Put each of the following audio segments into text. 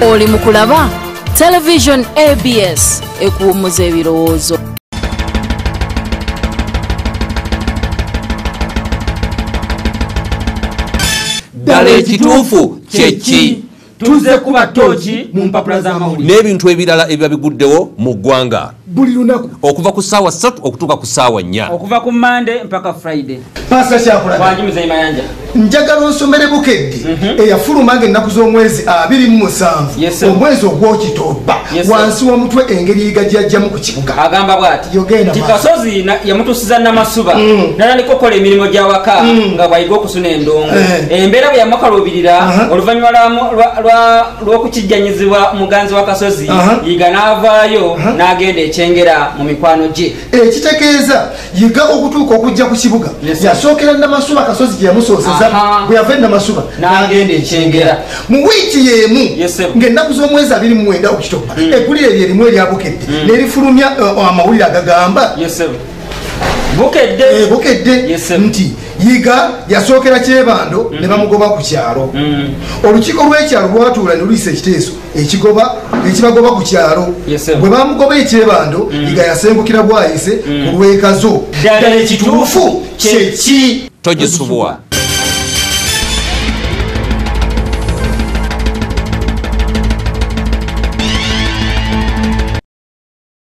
Oli mukulaba Television ABS ekuwummuza ebirowoozo. Ddala ekituufu kye ki? Tuze kuba toki mu mpapula z'amawulire n'ebintu ebirala ebiba biguddewo mu ggwanga buli lunaku okuva ku ssaawa 3 okutuuka ku ssaawa 4 okuva ku Monday mpaka Friday. Pasa kyakulaga Wanji Muzeyi Mayanja njagala onsomere Bukedde eyafulumanga ennaku z'omwezi 27 omwezi ogw'Okitoba wansi w'omutwe engeri yigajjajjamu ku kibuga agamba bw'ati Tikasozi yamutusiza Namasuba n'atandika okukola emirimu gy'awaka nga bwayiga okusuna endongo embeera bwe yamukaluubirira oluvannyuma lw'okukijjanyizibwa muganzi wa Kasozi yiga n'avaayo n'agenda ekyengera mu mikwano gye ekitegeeza yiga okutuuka okujja ku kibuga yasookera Namasuba Kasozi gye yamusooseza bwe yava Namasuba n'agenda ekyengera mu wiiki y'emu ng'ennaku z'omwezi 29 Okitoba eggulire lye limu erya Bukedde n'erifulumya amawulire agagamba Bukedde nti yiga yasookera Kyebando ne bamugoba ku kyalo olukiiko lw'ekyalo lwatuula ne luyisa ekiteeso ekibagoba ku kyalo bwe bamugoba Kyebando yiga yasengukira bwayise ku lw'ekazo ddala ekituufu kye ki? Togisubwa.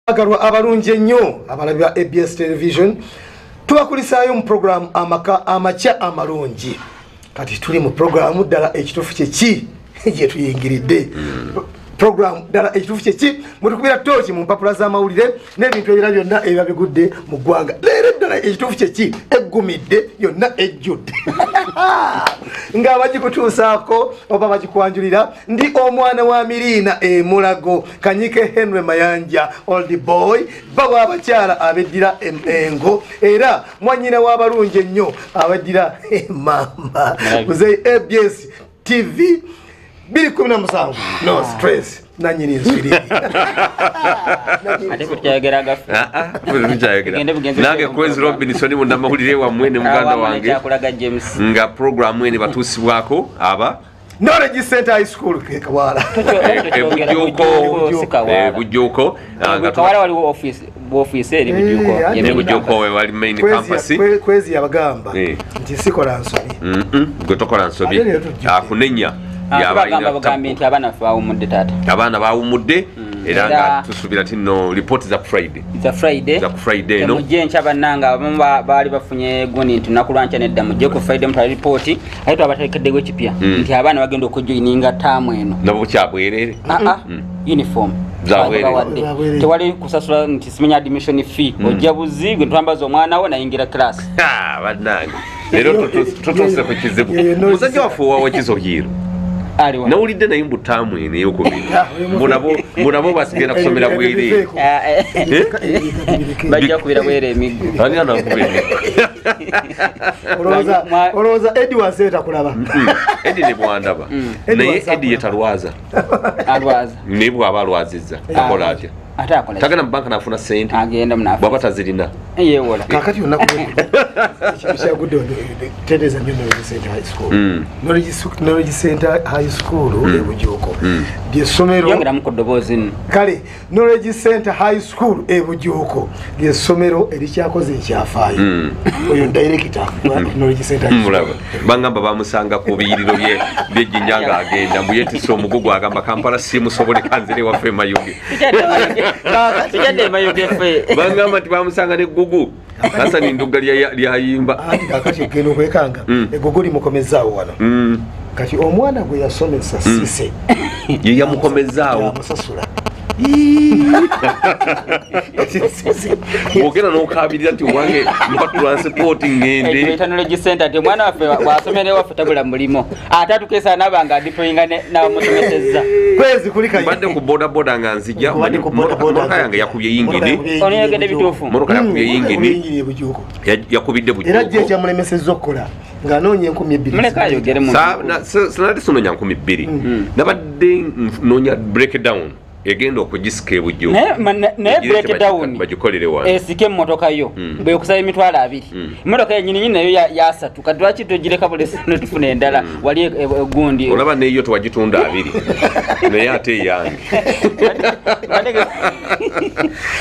Agarwa abalungi ennyo abalabi ba ABS Television tubakulisaayo mu program amaca amalungi kati tuli mu program ddala ekituufu kye ki gye tuyingiridde program ddala ekituufu kye ki mutukubira tooki mu mpapula z'amawulire n'ebintu ebirala byonna ebiba bigudde mu ggwanga leero ddala ekituufu kye ki eggumidde yonna ejjudde nga bagikutuusaako oba bagikwanjulira ndi omwana wa Miriina Mulago Kanyike Henry Mayanja old boy baba abakyala abeddira engo era mwannyina w'abalungi ennyo abeddira mama Muzeyi ABS TV 217 no stress nanyini nsiri ate kutyagera gafu nange Kwezi Robinson mu namawulire wamwe muganda wange nga programu ene batuusibwako aba Knowledge Center High School kekawala Bujjuko kawala waliwo office eri Bujjuko we wali main campus Kwezi yabagamba nti sikola nsobi gwe tokola nsobi akunenya yabagamba bagambe nti abaana baawumudde taata abaana baawumudde era nga tusubira tino report za Friday no mujje ncha bannanga abamu baali bafunye goni nti nakulwancha nedda mujje ku Friday mutali report ayito abatekeddewo kipya nti abaana bagenda okujoininga taamu eno nabo kyabwerere uniform tewali kusasula nti simenya admission fee ojja buzigwe ntwambaza omwana wo nayingira class bannange lero tutose ku kizibu muzajja wafuwa wakizohiro nawulidde naye mbutaamu ene eyokubiri mbonabo basigenda kusomera bwere bajja kubira bwere emiggo ani anakuba olowooza Edi waseeta kulaba Edi ne bwandaba naye Edi yetalwaza naye bw'aba alwazizza akola atya tagana mu banka nafuna sente bw'aba tazirina kakati yonna kyagudde tereza nnyo Knowledge Center High School Knowledge Center High School Bujjuko ly'essomero kale Knowledge Center High School Bujjuko ly'essomero erikyakoze ekyafaayo oyo director Knowledge Center mulaba bangamba bamusanga ku biyiriro by'ejjinya ng'agenda mbuyetisa omugugu agamba Kampala simusobole kanzire waffe Mayuge bangamba nti bamusanga n'eggugu sasa ninduga lyayimba kakati ogenda okwekanga eggugu limukomezaawo wano kati omwana gwe yasomesa Sise ye yamukomezaawo musasula ogenda n'okabirira nti wange mpa transport ngende Knowledge Center ati omwana waffe wasomera waffe tabula mulimo ate atukesa nabanga adiployinga n'abamusomesezza Kwezi kuli kayi badde ku boda nga nzija motoka yange yakubye yingini oneyogedde bituufu motoka yakubye yingini yakubidde Bujjuko era jje kyamulemesezza okukola ng'anoonya 2,000 muleka ayogere mu sinadde sinonya 2,000 nabadde noonya breakdown egenda okugisika ebujjo naye breakdown bagikolere wano esike emmotoka yo bwekusaba emitwalo 2 emmotoka yenyininyini nayo ya 3 kati lwaki togireka bulesino tufuna endala wali gundi olaba neyo tewagitunda 2 naye ate eyange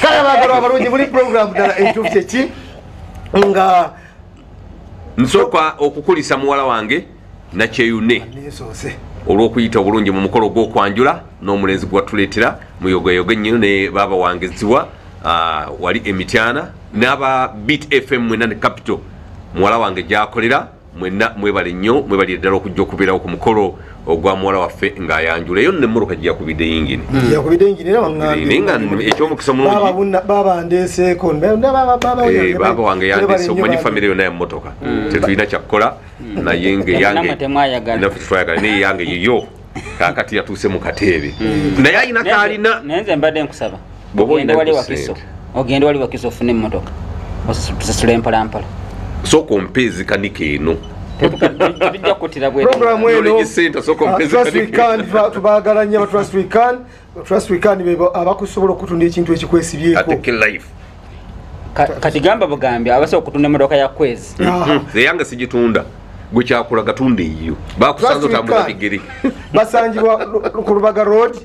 kale bagalo abalungi muli program ddala ekituufu kyeki nga nsooka okukulisa muwala wange nakyeyune nesoose olw'okuyita obulungi mu mukolo gw'okwanjula n'omulenzi gwatuleetera muyogoyogo ennyo ne baaba wangeziwa wali emityana n'aba beat fm mwena ne capital muwala wange gyakolera mwenna mwebale nnyo mwebalire ddala okujja okubeerawo ku mukolo ogwa muwala waffe ng'ayanjula eyo nemmoloka gyeyakubidde yingini ekyomukisa mulungi baba ndeeseeko baaba wange yandeese omanyi famire yonna ya mmotoka tetulina kyakukola naye ngenaffe tetwayagala naye yange yiyo kakati yatuuse mu kateebe naye ayina kaalina naye nze mbadde nkusaba ogende wali wakiso ofune emmotoka tusasula mpolampola sooka ompeezi kanika eno programu eno tubagala nnyo abatrust weekend bebo abakusobola okutunda ekintu ekikwesibyeko kati gamba bugambi abasobola okutunda emmotoka ya kwezi eyange sigitunda gwe kyakula gatunda eyo bakusanza otambula bigere basangibwa ku Lubaga road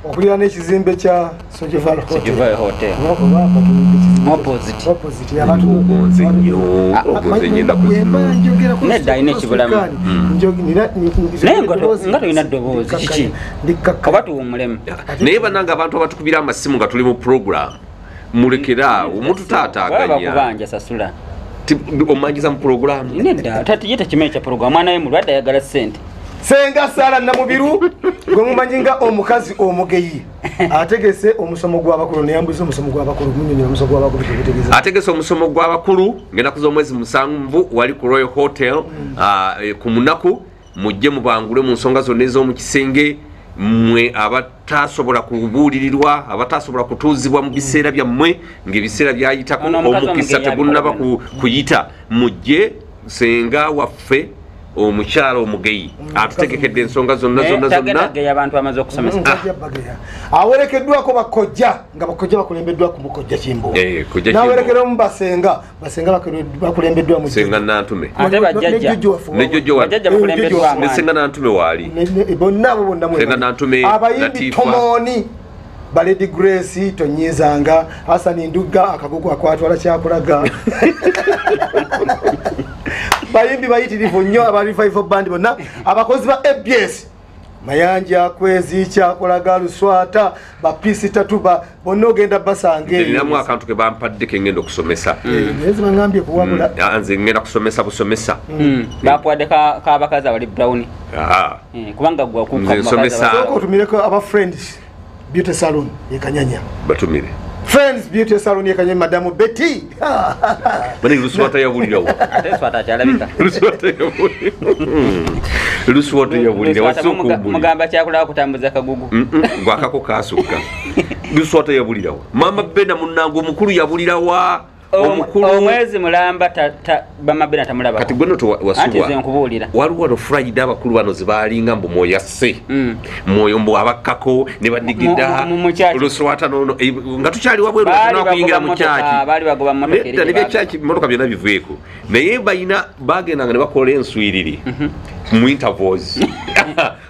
okulira n'ekizimbe kya Sojival hotel opposite ogonze nnyo ogonze nnyo nedda ayina ekibulamu naye nga tolina ddoboozi kiki oba tuwummulemu naye bannanga abantu abatukubira amasimu nga tuli mu program mulekeraawo mututaataaganya kubanja sasula omanyiza mu programu nedda tati ye tekimenya kya programu mwana we mulwadde ayagala ssente senga Sara Namubiru gwe mumanyi nga omukazi omugeyi ategese omusomo gw'abakulu neyambuza omusomo gw'abakulu munyonyi omusomo gw'abakulu tegetegeza ategese omusomo gw'abakulu ng'ennaku z'omwezi 7 wali ku Royal Hotel ku munaku mujje mubangule mu nsonga zonna ez'omu kisenge mwe abatasobola kubuulirirwa abatasobola kutuuzibwa mu biseera byammwe ng'ebiseera byayitako omukisa tegunnaba kuyita mujje senga waffe omukyala omugeyi atutegekedde ensonga zonna abantu amaze okusomesa awerekeddwako bakojja nga bakojja bakulembeddwa ku mukojja Kimbo n'awerekeremu basenga bakulembeddwa mu senga Nantume ne senga Nantume waali bonna abo bonna senga Nantume abayimbi Tomoni Baledi Grace Tonyezanga Hasani Nduga akagugu akwatwala kyakulaga bayimbi bayitirivu nnyo aba revival band bonna abakozi ba ABS Mayanja Kwezi kyakulaga Luswata ba PC Tatuba bonna ogenda basange ninamu akantu ke bampadde kengenda okusomesa nezi bangambye kuwabula nze ngenda kusomesa bapwadde kabakazi abali brown kubanga gwa nsomesa otumireko aba friends beauty salon ekanyanya batumire friends beauty salon ekanyanya Madam Betty bani Luswata yabulirawo ate swata kyalabika Luswata yabulira wasoko mugamba kyakula kutambuza kagugu gwakako kasuka Luswata yabulirawo mama Bena munango omukulu yabulirawa omwezi mulamba bamabena tamulaba kati gwe noto wasubwa waliwo no Friday abakulu bano zibalinga mbu moyo sse moyo mbu abakkako ne badigida Luswata nono nga tukyali wabweru tunakuyingira mu kyaki bali bagoba mmotoka ne byaki mmotoka byonna biveeko naye bayina bagendanga ne bakola enswiriri mu intervals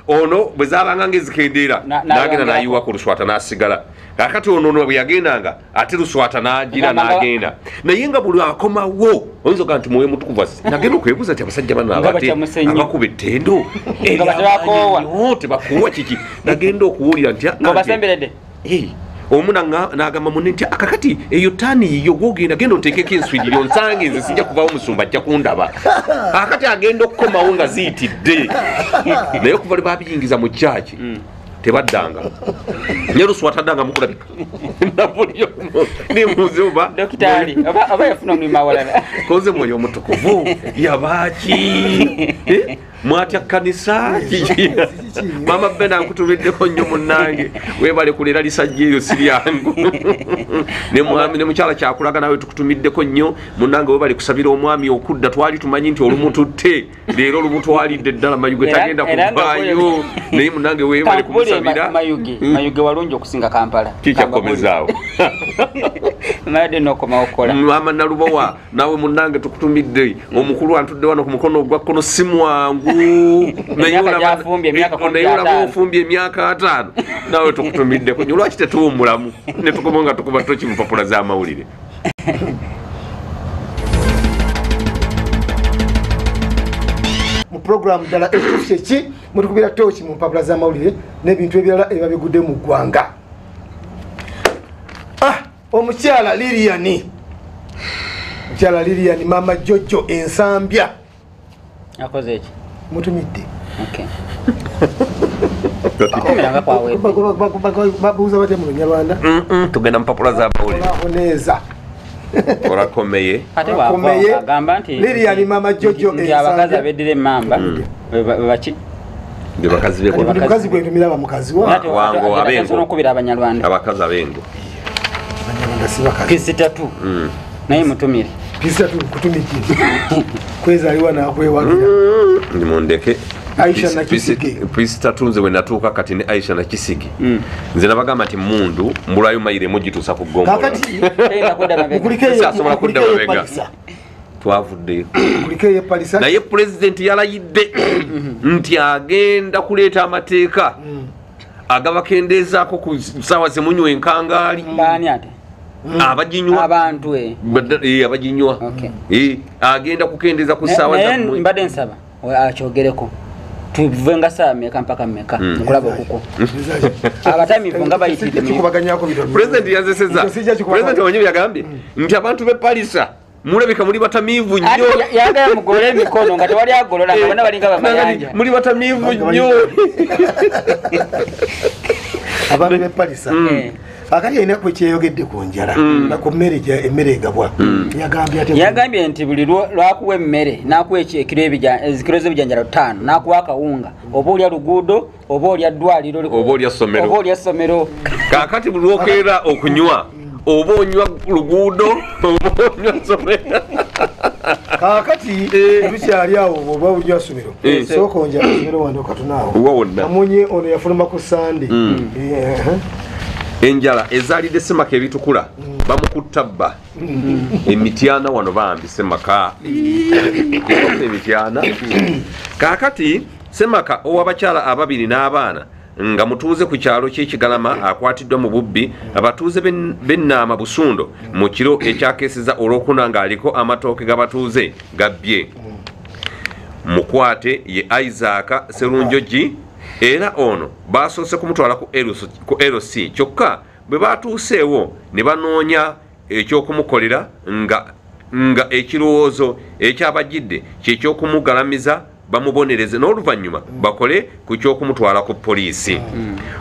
ono bwe zabanga ngezikendera nagenda nayiwa ku Luswata nasigala kakati ono bwe yagendanga ate Luswata nagira nagenda naye nga buli akomawo oyinza oga nti mwoyo mutukuvu nagenda okwebuuza nti abasajja bano abakuba ettendo tebakuwa kiki nagenda okuwulira nti omu n'agamba munne nti akakati eyo taani yiyo gwogenda genda oteekeko enswiriri onsange nze sijja kuvawo musumba ajja kundaba akati agenda okukomawo nga ziyitidde naye okuva lwe babiyingiza mu kyaki tebaddanga nye Luswata addanga mukulabika nabuliyo nimuze oba dokitali oba yafuna omulimu awalala koze mwoyo omutukuvu yabaaki mwatya kanisa mama bena nkutumiddeko nnyo munnange webale kulera lisajja eryo siryangu ne mukyala kyakulaga nawe tukutumiddeko nnyo munnange webale kusabira omwami okudda twali tumanyi nti olumututte leero olumutwalidde ddala mayuge tagenda kuvaayo naye munnange webale kumusabira mayuge walungi okusinga Kampala kikyakomezaawo mayade nokomawo kola mama nalubawa nawe munnange tukutumidde omukulu antudde wano ku mukono ogwa kkono si mwangu naye olaba ofumbye emyaka 5 nawe tukutumiddeko nnyo lwaki tetuwummulamu ne tukoma nga tukuba toki mu mpapula z'amawulire mu programu ddala ekitufu kyeki mutukubira toki mu mpapula z'amawulire n'ebintu ebirala ebiba bigudde mu ggwanga. Omukyala Lilian mama Jojo Ensambya akoze eki mutumidde babuuza batya mu Lunyarwanda tugenda mpapula z'amawulire oneza orakomeye agamba nti Lilian mama Jojo Ensambya abakazi abeddira emmamba baki mukazi gwentumira bamukazi wango abengo okubira Abanyarwanda abakazi abengo Kisitatu naye mutumire Kisitatu kutumikira kwezaliwa nakwewagira nimundeke Aisha na Kisigi Kisitatu nze we natuuka kati ne Aisha na Kisigi nze nabagamba nti mundu mbulayo mayire mugituusa ku ggombo kakati asobola kudda mabega twavuddeyo naye pulezidenti yalayidde nti agenda kuleeta amateeka agabakendeezaako ku ssaawa zemunywa enkangaali abaginywa abantu abaginywa agenda kukendeeza ku ssaawa mbadde nsaba akyogereko tuve nga saa meka mpaka meka nkulaba okuko abatamivu nga bayitidde pulezidenti yazeseza pulezidenti wanyewe yagambye nti abantu b'e Palisa mulabika muli batamivu nnyo yagala mugole emikono nga tewali agolola nga bonna balinga bamayanja muli batamivu nnyo abantu b'e Palisa akati alina kwekyeyogedde ku njala ku mmere emmere egabwa yagambye nti buli lwakuwa emmere nakuwa ekiro z'ebijanjalo 5 nakuwa akawunga oba olya luguudo oba olya ddwaliro oba olya ssomero kakati buli lwokeera okunywa oba onywa luguudo oba onywa ssomero kakati lukyali awo oba onywa ssomero sooka onja ssomero wano katunaawo amunye ono yafuluma ku Sande enjala ezaalidde Semaka ebitukula bamukutta bba emityana wano bambi Semaka emityana kakati Semaka ow'abakyala ababiri n'abaana nga mutuuze ku kyalo ky'Ekigalama akwatiddwa mu bubbi abatuuze b'ennaama Busundo mu kiro ekyakeeseza olw'okuna ng'aliko amatooke g'abatuuze gabbye mukwate ye Isaac Serunjogi era ono basoose kumutwala ku LC kyokka bwe batuuseewo ne banoonya ekyokumukolera nga ekirowoozo ekyabajjidde kyekyokumuggalamiza bamubonereze n'oluvannyuma bakole ku kyokumutwala ku poliisi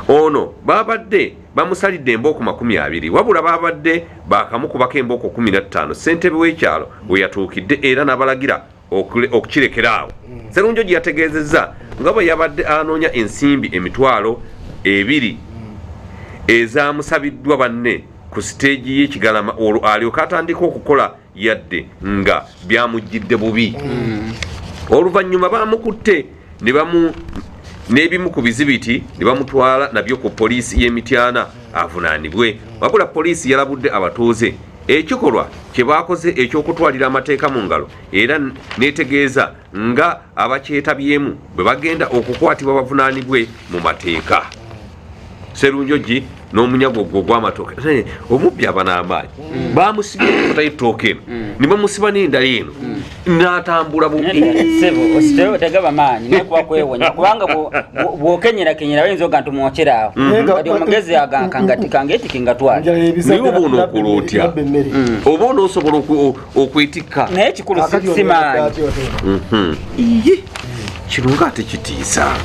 ono babadde bamusalidde embooko 20 wabula babadde bakamukubako embooko 15 ssentebe w'ekyalo we yatuukidde era n'abalagira okukirekeraawo Serunjogi yategeezezza nga bwe yabadde anoonya ensimbi emitwalo 2 ezaamusabiddwa banne ku siteegi y'Ekigalama olwo alyoka atandika okukola yadde nga byamujjidde bubi oluvannyuma bamukutte n'ebimu ku bizibiti ne bamutwala nabyo ku poliisi y'Emityana avunaanibwe wabula poliisi yalabudde abatuuze ekikolwa kye baakoze ekyokutwalira amateeka mu ngalo era neetegeeza nga abakyetabyemu bwe bagenda okukwatibwa bavunaanibwe mu mateeka Serunjogi n'omunyago gwo gw'amatooke omubbi aba n'amaanyi bamusibye okutayo ettooke eno ne bamusiba n'endala eno n'atambula tegaba maanyi nekuba kwewonya kubanga bw'okenyerakenyera bayinza oga ntumwokyeraawo kati omugezi agankangatiki ngatwala naye oba onookula otya oba onoosobola okwetikka naye kikulu simaanyi kino nga ate kitiisa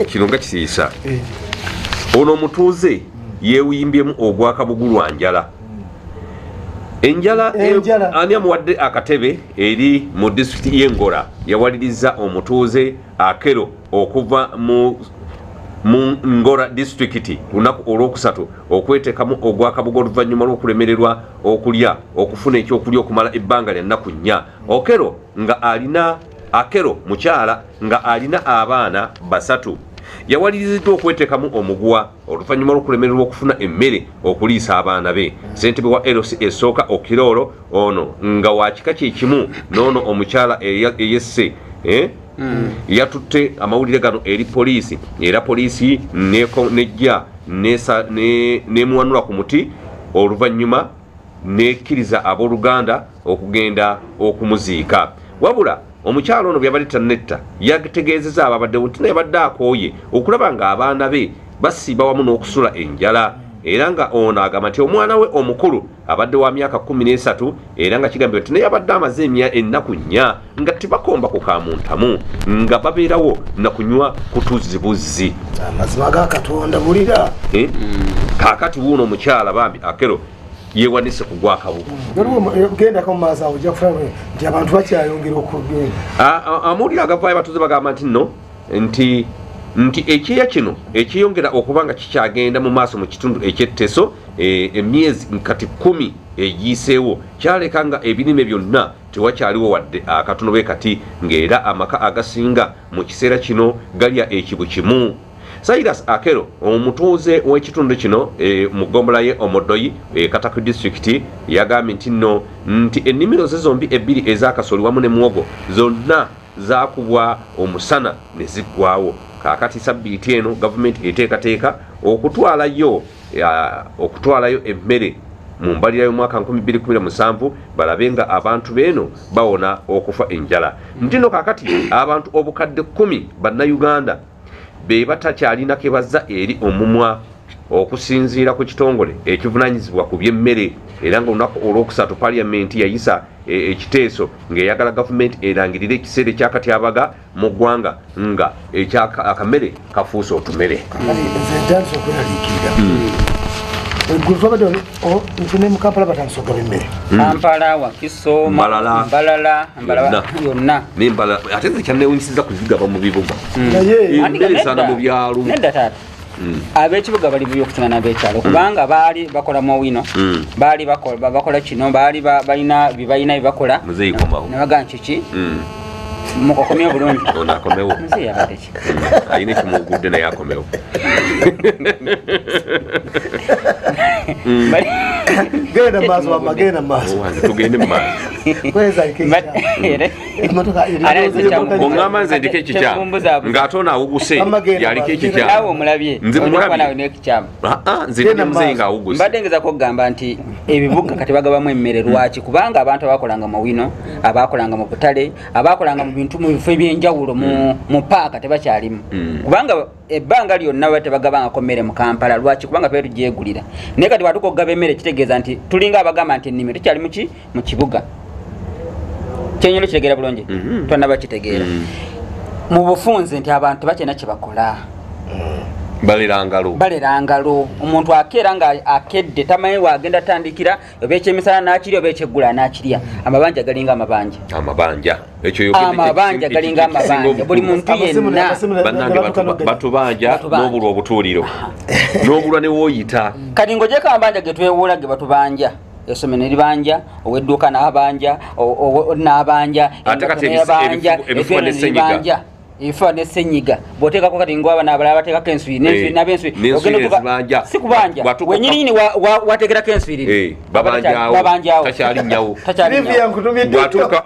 kino nga kitiisa ono omutuuze yeewimbyemu ogwakabugulwa njala enjala ani amuwadde akatebe eri mu disitulikiti y'Engola yawaliriza omutuuze Akero okuva mu Ngola disitulikiti lunaku olwokusatu okweteekamu ogwakabuga oluvannyuma lw'okulemererwa okulya okufuna ekyokulya okumala ebbanga lya nnaku nnya. Akero mukyala nga alina abaana basatu yawaliriziddwa okweteekamu omuguwa oluvannyuma lw'okulemererwa okufuna emmere okuliisa abaana be. Ssentebe wa LC esooka Okirolo ono nga wa kika kye kimu n'ono omukyala eyesse yatutte amawulire gano eri poliisi era poliisi nejja nemuwanula ku muti oluvannyuma nekkiriza abooluganda okugenda okumuziika. Wabula omukyalo ono byabadde tannetta yategeezezza ababaddewo nti naye badde akooye okulaba ng'abaana be basiiba wamu n'okusula enjala era nga ono agamba nti omwana we omukulu abadde wa myaka 13 era nga kigambibwa nti naye abadde amaze ennaku nnya nga tebakomba ku kamuntamu nga babeerawo nakunywa kutuzibuzzi. Amazima ga Katonda bulira kaakati wuuno omukyala bambi Akero yewanise kugwa kabuga. Genda ko maaza ojja kufuna nti abantu bakyayongera okugenda. Amawulire agavaayo batuze bagamba nti nno nti ekyeya kino ekyeyongera okuba nga kikyagenda mu maaso mu kitundu ekyetteso emyezi kati 10 egiyiseewo kyaleka nga ebirime byonna tewakyaliwo wadde akatono be kati ng'era amaka agasinga mu kiseera kino galya ekibu kimu. Cyrus Akero omutuuze w'ekitundu kino mu ggombolola ye Omodoyi Kataku disitulikiti yagambye nti ennimiro ze zombi ebbiri ez'akasooli wamu ne muwogo zonna zaakubwa omusana ne ziggwawo. Kaakati sabbiiti eno gavumenti eteekateeka okutwalayo emmere mu mbalira y'omwaka 2017 balabe nga abantu beeno bawona okufa enjala. Ntino kaakati abantu obukadde 10 bannayuganda be batakyalina ke bazza eri omumwa okusinziira ku kitongole ekivunaanyizibwa ku by'emmere era nga olunaku olwokusatu paliyamenti yayisa ekiteeso ng'eyagala gavumenti erangirire ekiseera ekyakatyabaga mu ggwanga nga akamere kafuuse otumere. Kampala, Wakiso, Mbalala yonna ate ekyannewunyisiza kuzigaba mu bibuga sana mu byalo nedda taata ab'ekibuga bali bubi okusinga n'ab'ekyalo kubanga baali bakola mu wino baali bakola kino baali balina byebakola nebagaa nkiki mukokomye bulungi ono akomewo nsi yabadde ki ayina ekimugudde naye akomewo genda maaso genda maaso tugende mu maaso bw'oŋŋamba nze ndiko ekikyamu ng'ate ono awuguse yaliko ekikyamu nze mumulabye nze ndi muzeyi ng'awuguse mbadde ngezako okugamba nti ebibuga kati bagabamu emmere lwaki kubanga abantu abakolanga mu wino abakolanga mu butale abakolanga mu bintu mu bifo ebyenjawulo mu paaka tebakyalimu kubanga ebbanga lyonna batebagabangako mmere mu Kampala lwaki kubanga tuba tugyegulira naye kati watuka okugaba emmere kitegeeza nti tulinga abagamba nti ennimiro tukyali mu kibuga kyenyolo kitegeera bulungi twannaba kitegeera mu bufunze nti abantu bakyena kye bakola balera ngalo omuntu akeera nga akedde tamanyi wagenda tandikira oba ekyemisana n'akirya oba ekyeggula n'akirya amabanja galinga amabanja galinga amabanja buli muntu yenna bannange batubanja n'obulwa obutuuliro n'obulwa ne wooyita kati ng'ogyeko amabanja ge twewuula ge batubanja esome neribanja owedduuka n'abanja ate kati ebifuba n'essenyiga ifa nesenyiga botekako kati ngwaba n'abalala batekako enswiri n'abenswiri ogenda si kubanja wenyini watekerako enswiri babanjawo takyali nnyawo bwatuuka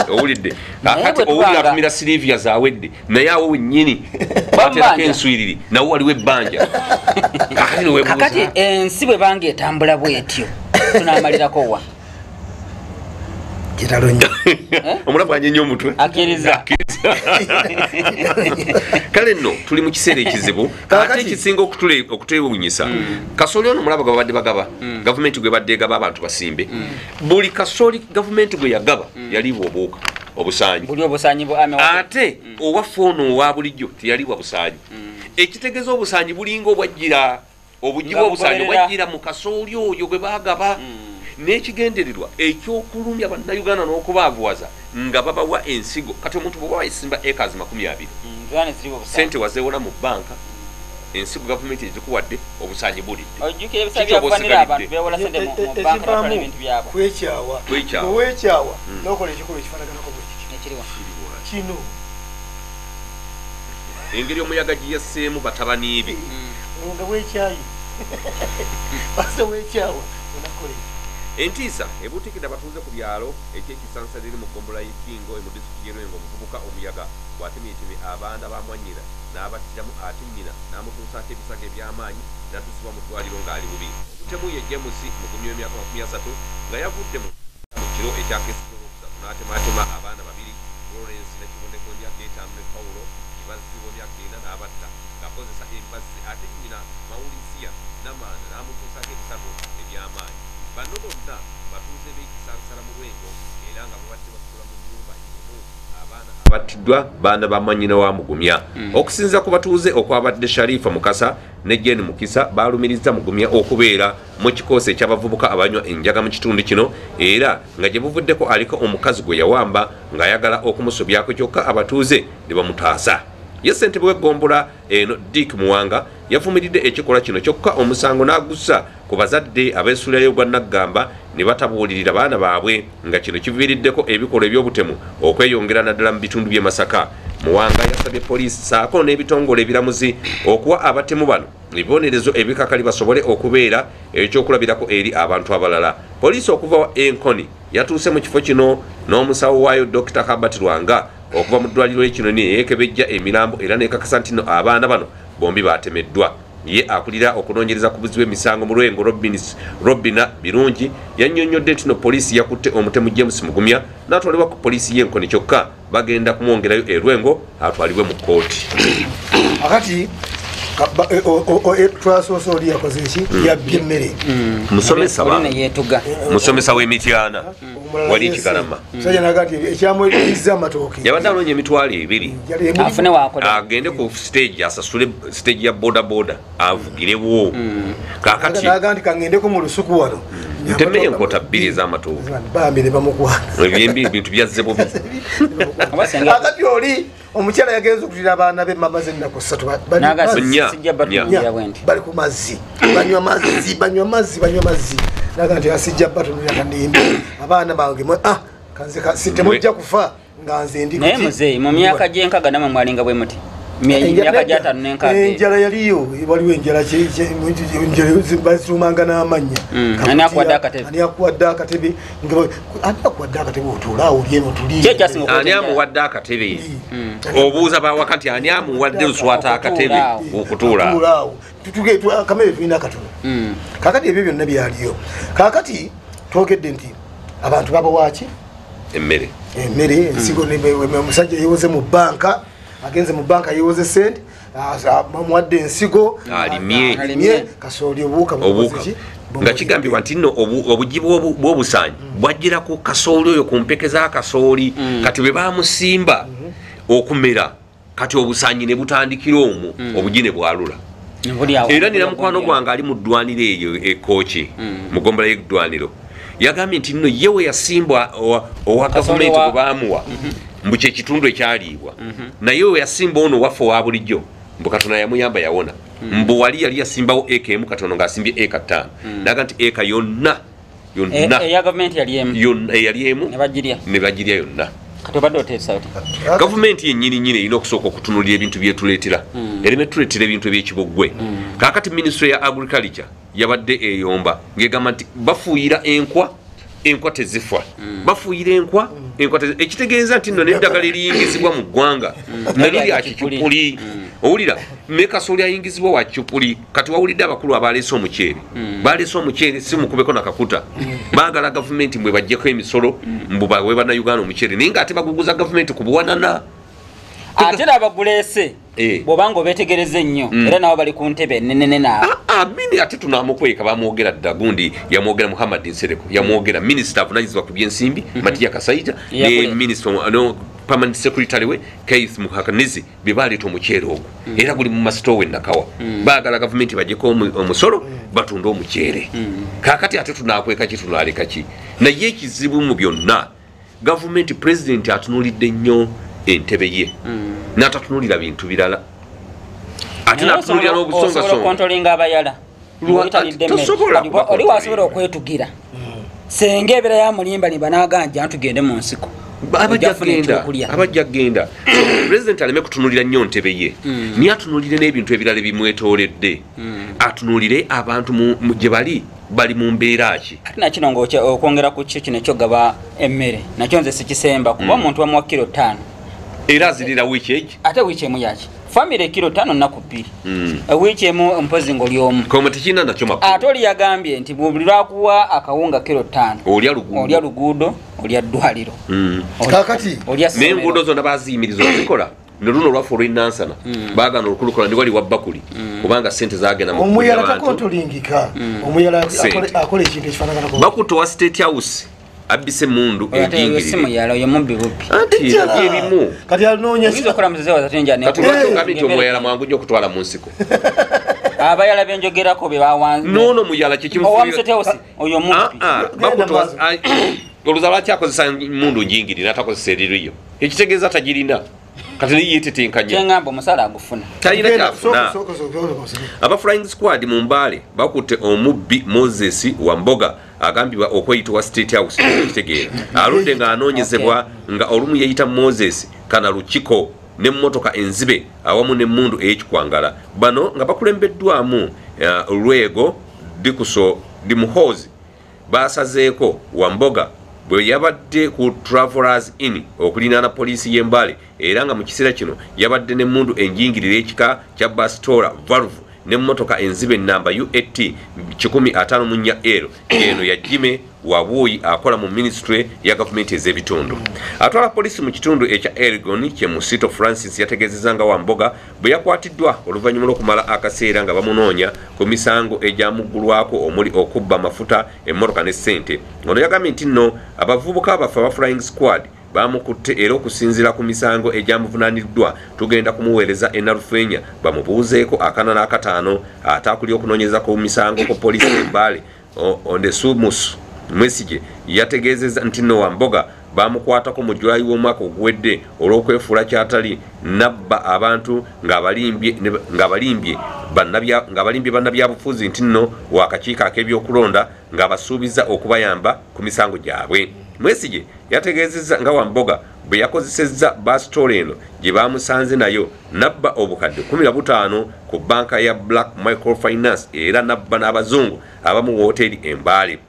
owulidde kati owulira atumira Silivia zawedde naye awo wennyini baterako enswiriri nawo waliwo ebbanja kakati ensi bwe banga etambula bwetyo tunaamalirako wa omulabu anyenye omutwe akkiriza kale nno tuli mu kiseera ekizibu ate ekisinga okutwewuunyisa kasooli ono omulaba gwe babadde bagaba gavumenti gwe badde egaba abantu basimbe buli kasooli gavumenti gwe yagaba yaliibwa obusaanyi ate owaffe ono owa bulijjo teyaliibwa busaanyi ekitegeeza obusaanyi bulinga obwajjira obugiwa obusaanyi bwajjira mu kasooli oyo gwe baagaba n'ekigendererwa ekyokulumya bannayuganda n'okubaavuwaza nga babawa ensigo kati omuntu bwe wayisimba acres 20 sente wazeewona mu banka ensigo gavumenti ezikuwadde obusaanyi bulidde kwekyawa nokola ekikulu ekifaanaganako kino engeri omuyaga giyasseemu batabani be nga bwekyayi basa wekyawa onakola entiisa ebuutikidde abatuuze ku byalo ekyekisansa liri mu ggombolola y'Kingo mu disitulikiti y'Erengo omuvubuka omuyaga bw'atemyetemye abaana bamwanyira n'abattiramu ate nnyina n'amutuusaako ebisago eby'amaanyi n'atuusibwa mu ddwaliro ng'ali bubi obutemu ye James mugumi w'emyaka 30 nga yavudde mu kiro ekyakesibwa olwokusatu n'atemaatema abaana babiri Lawrence nekibondeko myaka 5 ne Paulo kibazibwa myaka 4 n'abatta ng'akozesa embazzi ate nnyina Maurisia n'amaana n'amutuusaako ebisago eby'amaanyi bano bonna batuuze b'ekisansala mu Lwengo era nga babadde basula mu nnyumba emu abaana abattiddwa baana ba mwannyina wa Mugumya okusinziira ku batuuze okwabadde Sharifa Mukasa ne Jane Mukisa balumiriza Mugumya okubeera mu kikoose eky'abavubuka abanywa enjaga mu kitundu kino era nga gye buvuddeko aliko omukazi gwe yawamba ng'ayagala okumusobyako kyokka abatuuze ne bamutaasa ye ssentebe w'eggombolola eno Dick Muwanga yavumiridde ekikolwa kino kyokka omusango n'agussa ku bazadde abeesuulirayo gwa Naggamba ne batabuulirira baana baabwe nga kino kiviiriddeko ebikolwa eby'obutemu okweyongera naddala mu bitundu by'e Masaka. Muwanga yasabye poliisi saako n'ebitongole ebiramuzi okuwa abatemu bano ebibonerezo ebikakali basobole okubeera ekyokulabirako eri abantu abalala. Poliisi okuva wa Enkoni yatuuse mu kifo kino n'omusawo waayo Dr. Herbert Lwanga okuva mu ddwaliro y'Kinoni eyeekebejja emirambo era n'ekakasa nti no abaana bano bombi baatemeddwa. Ye akulira okunoonyereza ku buzibu emisango mu Lwengo Robina Birungi yannyonnyodde nti no poliisi yakutte omutemu James Mugumya n'atwalibwa ku poliisi y'Enkoni kyokka bagenda kumwongerayo e Lwengo atwalibwe mu kkooti. akati twasoose oli yakoze eki yabbye emmere musomesa w'emityana wali Kigalama musajja naga nti ekyamweriza amatooke yabadde anoonya emitwalo 2 agende ku stage asasule stage ya boda avugirewo kakati naga nti kangendeko mu lusuku wano nteme enkota 2 ez'amatooke bambi ne bamukwana ebintu byazze bubi akati oli omukyala yagenza okutira abaana be mamaze ennaku 3 bali ku mazzi banywa mazzi naga nti asijja batonulira kandimbi abaana bange kanze sitemujja kufa nga nze ndi naye muzeeyi mu myaka gyenkaga namwe mwalinga bwe muti myaka gy'ataano n'enkaaga enjala yaliyo waliwo enjala bazirumanga n'amannya ani akuwadde akatebe otuulaawo olyeno ani amuwadde akatebe obuuza bawaka nti ani amuwadde nswata akatebe okutuulaawo kamere tulina katono kakati ebyo byonna byaliyo kakati twogedde nti abantu babawaki emmere ensigo omusajja yewoze mu banka agenze mu banka yewoze sente bamuwadde ensigo alimye kasooli obuuka nga kigambibwa nti nno obugibu bw'obusaanyi bwajjira ku kasooli oyo ku mpeke za kasooli kati bwe bamusimba okumera kati obusaanyi ne butandikira omwo obugi ne bwalula era nina mukwano gwange ali mu ddwaniro eyo ekooki mu ggombolola y'eddwaniro yagambye nti nno ye we yasimbwa owa gavumenti bwe baamuwa mbu kyekitundu ekyaliibwa naye we yasimba ono waffe owa bulijjo mbu Katonda yamuyamba yawona mbu wali yali yasimbawo eka emu Katonda ng'asimbye eka 5 naga nti eka yonna eyali emu ne bagirya yonna gavumenti yennyini erina okusooka okutunulira ebintu byetuleetera ereme tuleetera ebintu eby'ekiboggwe kaakati minisitule ya agriculture yabadde eyomba ng'egamba nti bafuuyira enkwa tezifa bafuuyira enkwa ekitegeeza nti nno n'eddagala eriyingizibwa mu ggwanga nalyo lya kicupuli owulira naye kasooli ayingizibwa wa kicupuli kati wawulidde abakulu abaleese omuceere si mukubeko nakakuta baagala gavumenti mbwe bajjeko emisolo mbu bawe bannayuganda omuceere naye ng'ate baguguza gavumenti ku buwanana ate nabaguleese bw'obanga obeetegereze ennyo era nabo bali ku ntebe enenene naawe amini ate tunaamukweka bamwogera dda gundi yamwogera Muhammad Nsereko yamwogera minisita avunanyizibwa ku byensimbi Matiya Kasaija ne minisita permanent secretary we Keith Muhakanizi bibaleeta omuceere ogwo era guli mu masitowe nakawa baagala gavumenti bajeko omusolo batunda omuceere kakati ate tunaakweka ki tunaaleka ki naye ekizibu mu byonna gavumenti president atunulidde nnyo entebe ye n'atatunulira bintu birala ate n'atunulira n'obusongasonga kontrolinga abayala oli wasobola okwetugira senga ebeera ya mulimba limba n'aganja ntugende mu nsiko abajja genda president aleme kutunulira nnyo ntebe ye niye atunulire n'ebintu ebirala bimwetooledde atunulire abantu gye bali mu mbeera ki ate nakino ng'okwongera ku kyo kino ekyogaba emmere nakyo nze sikisemba kuba omuntu bamuwa kilo 5 era azirira wiiki egi ate wiiki emu yaki famire kilo 5 nnaku 2 wiiki emu mpozi ng'oli omu koma tekirina nakyo makulu ate oli yagambye nti buli lwakuwa akawunga kilo 5 olya luguudo olya ddwaliro kakati n'enguudo zonna baziyimiriza ozikola ne luno olwaffe olw'ennansana baagana olukulukola ndi wali wa bakuli kubanga sente zagenda omuyala takontolingika omuyala akola ekintu ekifaanaganako bakutte wa state house abise mundu ebimu kati anoonyakamiti omuyala mwangu nnyo okutwala mu nsiko abayala benjogerako bebawanze noono muyala oluza lwaki akozesa mundu njingiri natakozesa eririyo ekitegeeza tagirina kati niyetetenkanya kyengamba omusala agufuna talina kyafuna aba flying squad mu mbaale bakutte omubbi Moses Wamboga agambibwa okweyitibwa state house ekitegeera aludde ng'anoonyezebwa nga olumu yeyita Moses kana lukiko n'emmotoka enzibe awamu n'emmundu ey'ekikwangala bano nga bakulembeddwamu Lwego Dikuso Dimuhozi basazeeko Wamboga bwe yabadde ku Travelers Inn okulinaana poliisi y'embale era nga mu kiseera kino yabadde n'emmundu enjingirira ekika kya Bastola Valve n'emmotoka enzibe namba UAT 154L eno ya Jime Wabuyi akola mu ministry ya gavumenti ez'ebitundu atwala poliisi mu kitundu ekya Elgon kye Musito Francis yategeezezza nga Wamboga bwe yakwatiddwa oluvannyuma lw'okumala akaseera nga bamunoonya ku misango egyamuggulwako omuli okubba amafuta emmotoka ne ssente ono yagambye nti nno abavubuka abafe aba Flying Squad bamukutte era okusinziira ku misango egyamuvunaaniddwa tugenda kumuweereza e Nalufeenya bamubuuzeeko akana n'akataano ataakuli okunoonyeza ku misango ku poliisi embale Ondesumus Mwesige yategeezezza nti nno Wamboga bamukwatako mu Julayi w'omwaka oguwedde olw'okwefuula kyatali nabba abantu ng'abalimbye bannabyabufuzi nti nno w'akakiiko ak'ebyokulonda ng'abasuubiza okubayamba ku misango gyabwe Mwesige yategeezezza nga Wamboga bwe yakozesezza baasitoola eno gye bamusanze nayo nabba obukadde 15 ku banka ya Black Microfinance era nabba n'abazungu abamu wooteeri Embale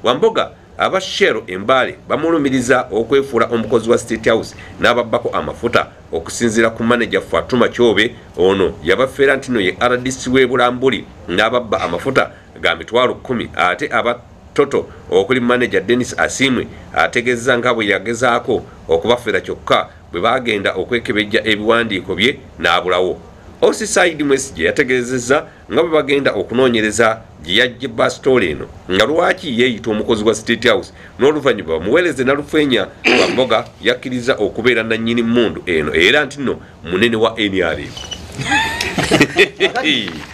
Wamboga aba Shell Embale bamulumiriza okwefuula omukozi wa State House n'ababbako amafuta okusinziira ku manager Fatuma Kyobe ono yabafeera nti no ye RDC w'Ebulambuli n'ababba amafuta ga mitwalo 10 ate aba Toto okuli manager Dennis Asimwe ategeeza nga bwe yagezaako okubafera kyokka bwe bagenda okwekebejja ebiwandiiko bye n'abulawo Osiside Mwesige yategeezezza nga bwe bagenda okunoonyereza gye yajja baasitoola eno nga lwaki yeeyita omukozi wa State House n'oluvannyuma bamuweereze Nalufeenya Wamboga yakkiriza okubeera nannyini mmundu eno era nti nno munene wa NRM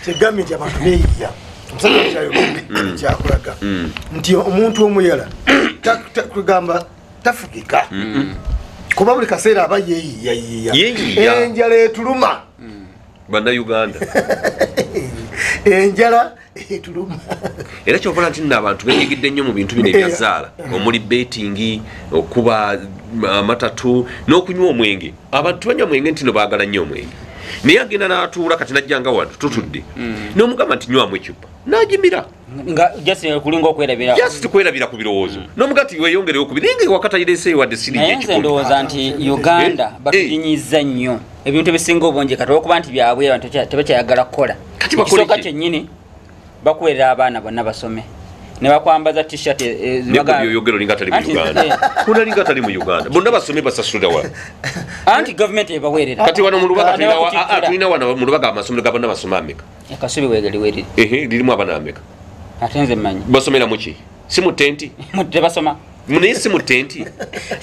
kyegambye nti abantu beeyiya omusajja kyayogedde kyakulaga nti omuntu omuyala tugamba tafugika kuba buli kaseera aba yeeyiya enjala etuluma bannayuganda enjala etuluma era kyokola nti nno abantu benyigidde nnyo mu bintu bino ebyazaala omuli betingi okuba amatatu n'okunywa omwenge abantu banywa omwenge nti no baagala nnyo omwenge naye agenda n'atuula kati najjanga wano tutudde n'omugamba nti nywamu ekyupa n'agimira just kwerabira ku birowoozo n'omuga nti weeyongereyo okubiri naye nga wakatayireeseeyo wadde naye nze ndowooza nti Uganda batunyinyiza nnyo ebintu ebisinga obungi kati olwokuba nti byabwe abantu tebakyayagala kukola ekisooka kyennyini bakuwerera abaana bonna basome ne bakwambaza t-shirt yogero linga tali mu Uganda kuna linga tali mu Uganda bonna basome basasulira wa anti government ebawerera kati wano mu Lubaga tulina wano mu Lubaga amasomero gabonna basoma ameka ekasubi wegeli weri lirimu abana ameka ate nze mmanyi basomera muki si mu tenti tebasoma munesi mu tenti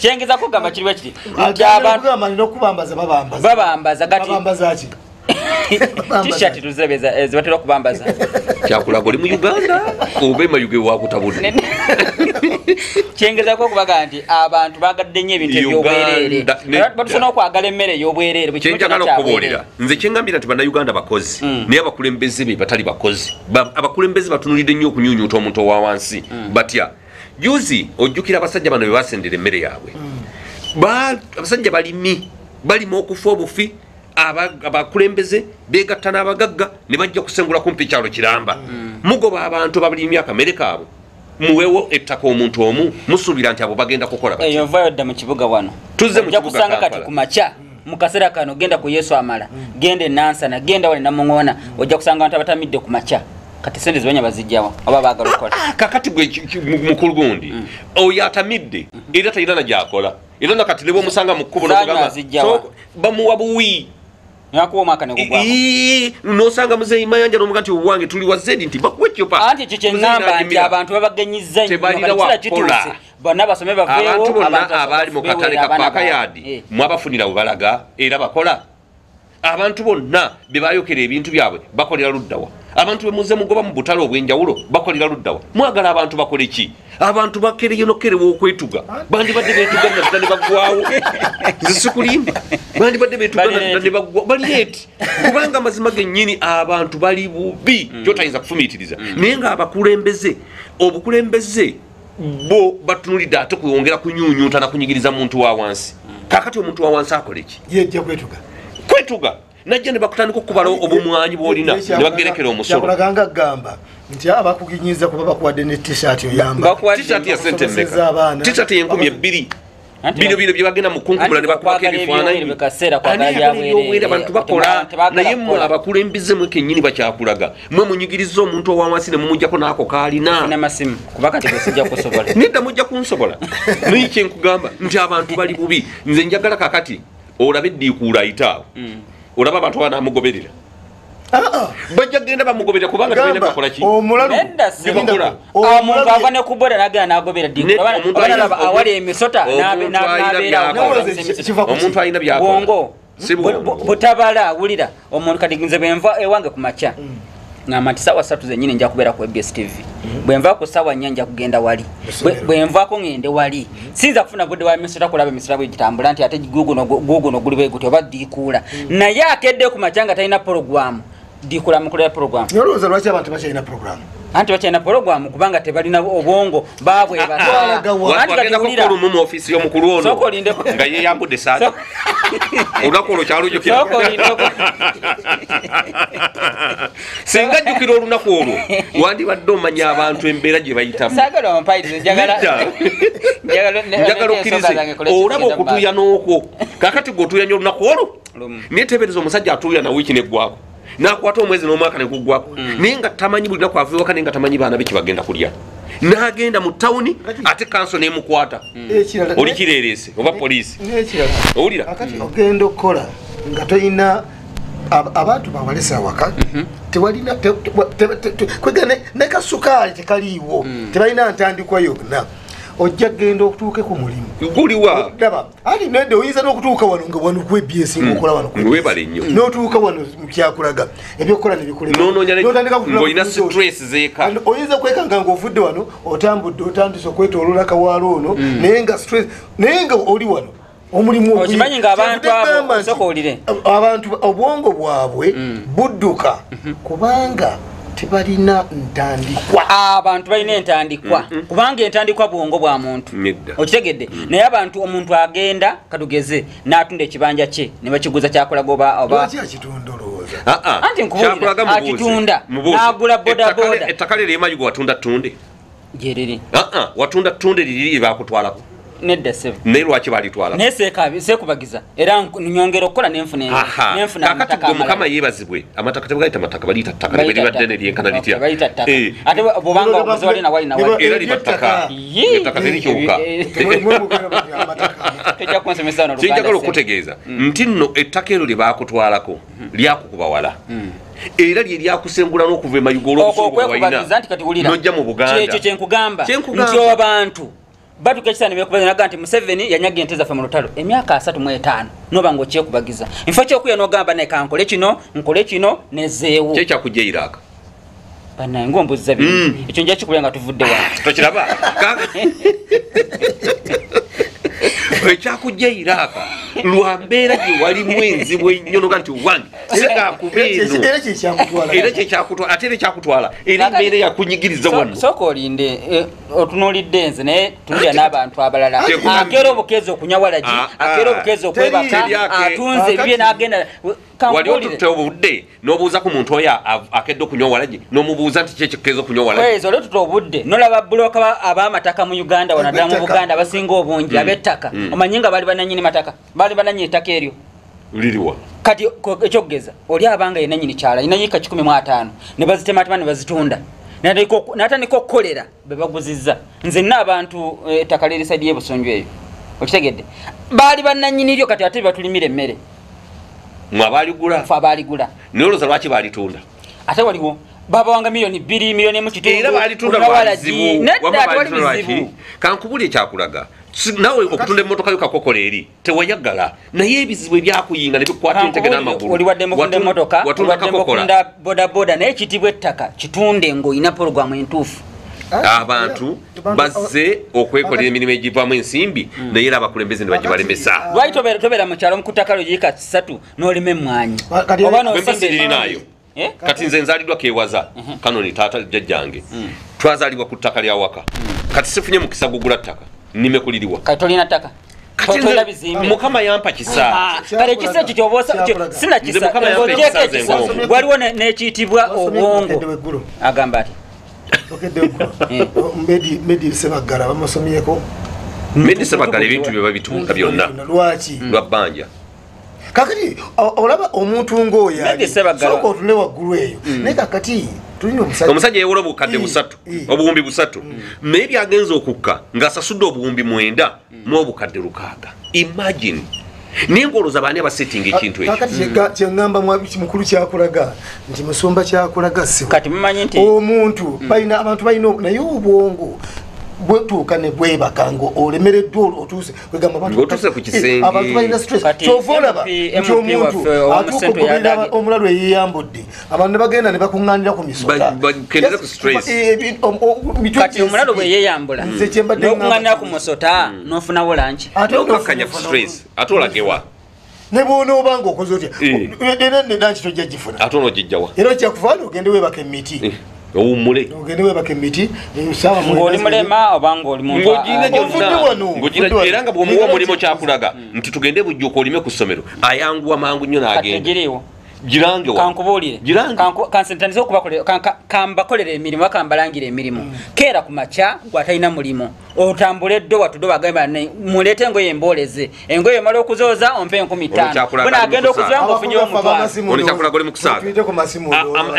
kyengeza kugamba kiriwe kiri nti abantu kugamba n'okubambaza babambaza gati babambaza ki t-shirt tuzebeza zibatera okubambaza kyakulaga oli mu Uganda oba emayuge wakutabudde kyengezako okubaga nti abantu bagadde nnyo ebintu ebyobwereere batusana okwagala emmere ey'obwereere kyenjagala okuboolera nze kyengambira nti bannayuganda bakozi naye abakulembeze be batali bakozi abakulembeze batunulidde nnyo okunyunyuuta omuntu owa wansi batya juzi ojjukira abasajja bano be basendera emmere yaabwe abasajja balima okufa obufi abakulembeze begatta n'abagagga ne bajja kusengula kumpi kyalo kiramba mugoba abantu babuli emyaka mere kaabwe muwewo ettaka omuntu omu musuubira nti abo bagenda kukola eyo nvayo dda mu kibuga wano ojja kusanga kati ku makya mu kaseera kano genda ku Yesu amala genda e Nansana genda wali Namuŋoona ojja kusanga abantu abatamidde ku makya kati sente zibanya bazijjawa oba baagala okukola kakati gwe mukulu gundi oyo atamidde era talina na gyakola era nakati ne bwomusanga mu kkubo bamuwa buwi yakuwa omwaka negugwa nosanga muzeeyi Mayanja n'omuga nti obuwange tuli wa zedi nti bakuwa ekyopa anti ekyo kyeŋŋamba nti abantu babagenyizza nnyo kituuse bonna basome baveewo abantu bonna abaali mu katale ka Paakayaadi mwabafunira we balaga era bakola abantu bonna be bayokera ebintu byabwe bakolera luddawa abantu be muze mugoba mu butale obw'enjawulo bakolera luddawa mwagala abantu bakole ki abantu bakereyonokerewa okwetuga bandibadde beetuga nadda ne baggwawo zisikulimba bandibadde beetuga nadda ne baggwawo balieti kubanga mazima gennyini abantu bali bubi kyotayinza kufumiitiriza naye ng'abakulembeze obukulembeze bo batunulidde ate kwongera kunyuunyuuta na kunyigiriza muntu wa wansi kakati omuntu wa wansi akole ki yejja kwetuga najja ne bakutandika okukubala obumwanyi bwolina ne bagerekera omusolo kyakulaganga gamba nti abakuginyiza kuba bakuwadde ne t-shirt oyamba t-shirt ya sente mmeka t-shirt y'enkumi 2 bino bye bagenda mu kunkumula ne bakubako ebifaananyi ani abantu bakola naye mmwe abakulembeze mwe kennyini bakyakulaga mwe munyigiriza omuntu owawansi ne mumujjako n'ako kaalina nedda mujja kunsobola naye kyenkugamba nti abantu bali bubi nze njagala kakati olabe eddiikuula ayitaawo olaba abantu banamugoberera bajja kgenda bamugoberera kubanga tebalina bakola ki omulalu omuntu ava ne kuboda nagenda nagobera ddiikuula awali emisota omuntu alina byakola butabala wulira omuntu kati nze bwenva ewange ku makya ngamba nti sawa 3 zennyini nja kubeera ku EBS TV bwenva ku sawa 4 nja kugenda wali bwenvaako ngende wali sinza kufuna budde wa misota kulaba emisota bwegitambula nti ate guguno guli bweguti oba ddiikuula naye akedde ku makya nga talina porogulamu ddiikuula mukulera porogulamu olowooza lwaki abantu bakyalina porogulamu anti bakyalina porogulamu kubanga tebalina obwongo baabwe bagenda kukulumu mu ofiisi y'omukulu ono nga yeyambudde saati olunaku olwo kyalujjukira singa jjukira olunaku olwo wandibadde omanya abantu embeera gye bayitamu njagala okkirize olaba okutuuya n'okwo kakati gweotuuyanya olunaku olwo naye tebereza omusajja atuuya na wiiki neggwako nakwata omwezi n'omwaka neguggwako naye nga tamanyi buli naku aviwaka naye nga tamanyi baana be kibagenda kulya n'agenda mu tawuni ate kanso nemukwata oli kireerese oba poliisi owulira ogenda okukola nga tolina abantu bawalesa awaka tewalina nekasukaali tekaliiwo tebalina ntandikwa yonna ojja kgenda okutuuke ku mulimu guliwa ati nedde oyinza n'okutuuka wano nga wano ku EBS ngaokola wano webale nnyo n'otuuka wano kyakulaga ebyokukola nebikuleolina stress zeeka oyinza kwekanga ngaovudde wano otambudde otandise okwetoolola kawaalo ono naye nga stress naye nga oli wano omulimu okimanyi nga abantu abo soka olire abantu obwongo bwabwe budduka kubanga tebalina ntandikwa abantu balina entandikwa kubanga entandikwa bwongo bwa muntu okitegedde naye abantu omuntu agenda katugeze n'atunda ekibanja kye ne bakiguza kyakolaga oba anti nkubulira akitunda n'agula bodaboda ettaka liri emayigo watunda ttunde gyeriri watunda ttunde liri lyebakutwalako nedda sebo naye lwaki balitwala naye seekubagiza era nyongera okukola nenfuna kakati gwe mukama yeebazibwe amataka tebagayita mataka baliyita ttaka nebelibadde neryenkana litya ate bwobanga omuze wali nawali nawali era liba ttaka ettaka terikyuka tejja kunsomesa no kinjagala okutegeeza nti nno ettaka eryo lye baakutwalako lyakukuba wala era lye lyakusengula n'okuva emayugo olw'obusuubu bwewalina n'ojja mu Buganda ekyo kyenkugamba nti abantu batuka ekisani bekubaza naga nti Museveni yanyaga ente zaffe mu lutalo emyaka 35 noba ng'okyekubagiza nfa kyokuya n'ogamba naye kankole kino nezeewo kyekyakuja Iraq banaye ng'ombuziza bingi ekyo nja kikulya nga tuvudde wano tokiraba ekyakujja Iraq lwambeera gye walimu enzibu ennyo noga nti wange sikakubeeno era kyekyakutwala ate era ekyakutwala era embeera yakunyigiriza wano sooka olinde otunuulidde nze naye tulya n'abantu abalala akeera obukezi okunywa walagi akeera obukezi okwebaka atunze ebibye n'agenda wali otutte obudde n'obuuza ku muntu oyo akedde okunywa walagi n'omubuuza nti kyekikeeza okunywa walagi ezo olwo tutte obudde nolaba bulooka ab'amataka mu Uganda wanaddala mu Buganda abasinga obungi ab'ettaka omanyi nga bali bananyini mataka bali bananyini ettaka eryo liriwa kati ekyokugeza oli abanga yenanyini kyala ina yika 15 ne bazitematema ne bazitunda natandika okukolera be baguzizza nze n'abantu ettaka liri side y'Ebusonjo eyo okitegedde bali bananyini lyo kati ate batulimira emmere mwabaligula fa baligula noloza lwaki balitunda ate waliwo baba wanga milioni 2 milioni mu kitundu era balitunda wazibu wabalizibu kankubuli ekyakulaga nawe okutunda emmotoka yo kakokola eri tewayagala naye ebizibu ebyakuyinga ne bikwata entege n'amagulu oli wadde mukunda emmotoka wadde mukunda bodaboda naye kitibwa ettaka kitunde ng'olina porogramu entuufu abantu bazze okwekolera emirimu egivaamu ensimbi naye era abakulembeze ne bagibalemesa lwaki tobeera mu kyalo mukutaka lyo yiika 3 n'olima emmwanyi bembaziririnayo kati nze nzaliddwa kewaza kanoni taata jjajjange twazaalibwa ku ttaka lya waka kati sifunye mukisa gugula ttaka nnime kuliriwa kati tolina ttaka totola bizimbe mukama yampa kisa kale ekisa ekyo kyobosa sina kisa ogyeko ekisa waliwo n'ekiyitibwa obwongo agamba ati Medi Sebagala bamusomyeko Medi Sebagala ebintu bye babitunda byonna lwaki lwa bbanja kakati olaba omuntu ng'oyo sooka otule waggulu eyo naye kakati tulina omusajja yewola obukadde 3 obuwumbi 3 naye byagenza okukka ng'asasudde obuwumbi 9 mu obukadde 6 imagine naye ng'olowooza baani abasettinga ekintu ekyo kakati kyeŋŋamba mukulu kyakulaga nti musumba kyakulaga kati mumanyi nti omuntu abantu balina naye obwongo bwetuuka ne bwebaka ngo olemereddwa otuuse ng'otuuse ku kisenge abantu balina stress kyova olaba nti omuntu atuuka okugoberera omulalu eyeyambudde abantu ne bagenda ne bakuŋŋaanira ku misota bakendere ku stress kati omulalu bwe yeeyambula n'okuŋŋaanira ku musota n'ofunawo lanki n'okakkanya ku stress ate olagewa ne bw'onooba ng'okoze otya nanki tojja gifuna ate onoogijjawa era okyakuvaana ogende weebaka emiti owummule ogende weebaka emiti ng'oli mulema oba ng'oli muntu era nga bw'omuwa omulimu kyakulaga nti tugende bujjuuka olime ku ssomero ayanguwa mangu nnyo n'agenda girange kankubuulire kansentanize kambakolera emirimu bakambalangira emirimu keera ku makya gwatalina mulimu otambule ddo watudde bagamba muleete engoye embooleze engoye emala okuzooza ompe 15 bwe naagenda okuziba ng'ofunye ono kyakulaga oli mu kusaaga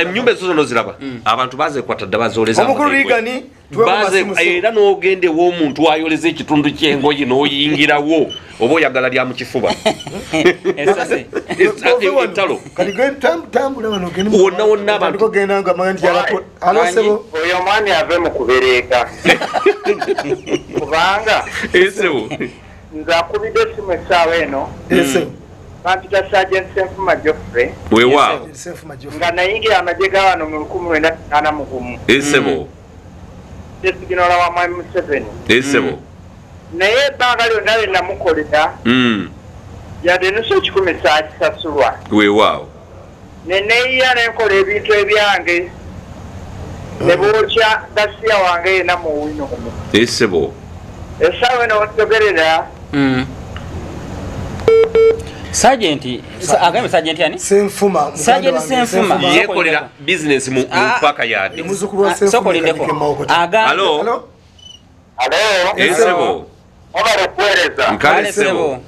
ennyumba ezo zonna ziraba abantu bazekwata dda bazooleza era n'ogende w'omuntu wayoleza ekitundu ky'engoye n'oyingirawo oba oyagala lya mu kifuba ettalo wonna wonna abantu oyo omwami ave mu kubereeka kubanga esebo nze akubidde essimu essaawa eno bampita Sergeant Senfuma Geoffrey weewaawo nga nayingira amagye ga wano mu 1981 esebo esiginola wa mwami Museveni esebo naye ebbanga lyonna lye namukolera yadde enusu 10 saakisasulwa weewaawo neneeyiya nenkola ebintu ebyange ne bookya gasiya wange yena mu wino omu esebo essaawa eno wetogerera Sergeant agambe Sergeant yani Senfuma Sergeant Senfuma yekolera business mu mpaka yade muzukulu wa Senfuma soko lindeko aga halo esebo obale kueleza nkale sebo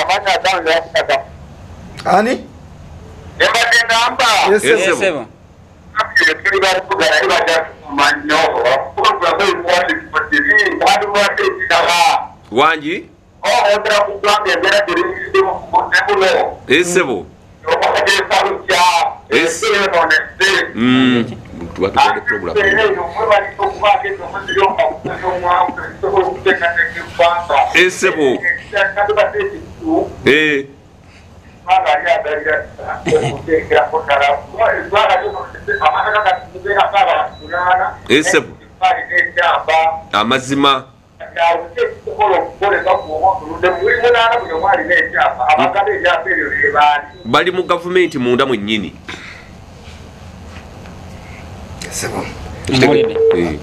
amanya tangu yakaka ani ebade namba esebo tuli bali kugala ibada manyo okuba kwa kwati kutiri watu wate kidala wanji ondra kugambye mbere tuli kubulo esebo tubatugende program esebo esebo amazima bali mu gavumenti munda mwennyini